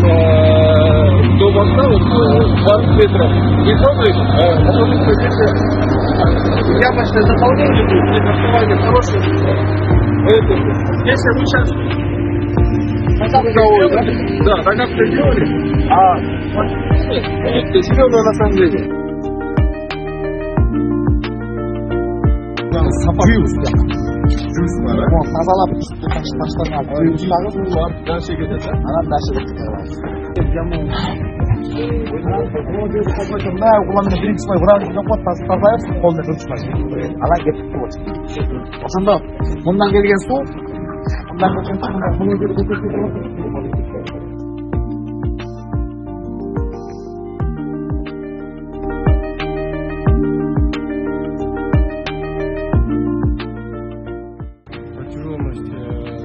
до моста, вот 20 метров. И смотришь, ямочное заполнение будет, основание хорошее. Если мы сейчас да, так как все делали, это зеленое на самом деле. Тазалап таштанады. Дальше кетеді, Анан дальше мына уламен биринчи бай урагы жок болуп тазалайбыз, колдо жүрүшмөйт. Алар кетип болот. Ошондо мындан келген суу,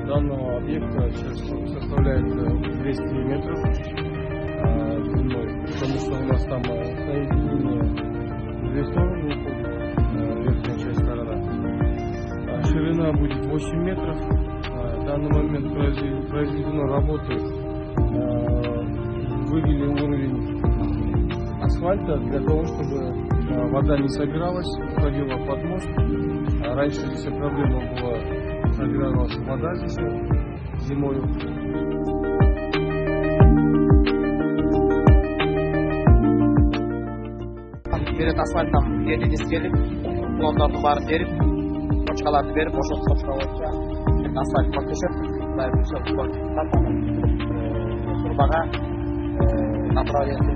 данного объекта сейчас составляет 200 метров длиной, потому что у нас там соединение две стороны уходит, верхняя часть сторона. Ширина будет 8 метров. В данный момент произведено работы, вывели уровень асфальта для того, чтобы вода не собиралась, уходила под мост. Раньше здесь проблема была, собиралась вода здесь зимой. Перед асфальтом единиц келип, уклондорду баарын берип, точкаларды берип, ошол точка боюнча асфальт көчөп, мындай турбага направлениясы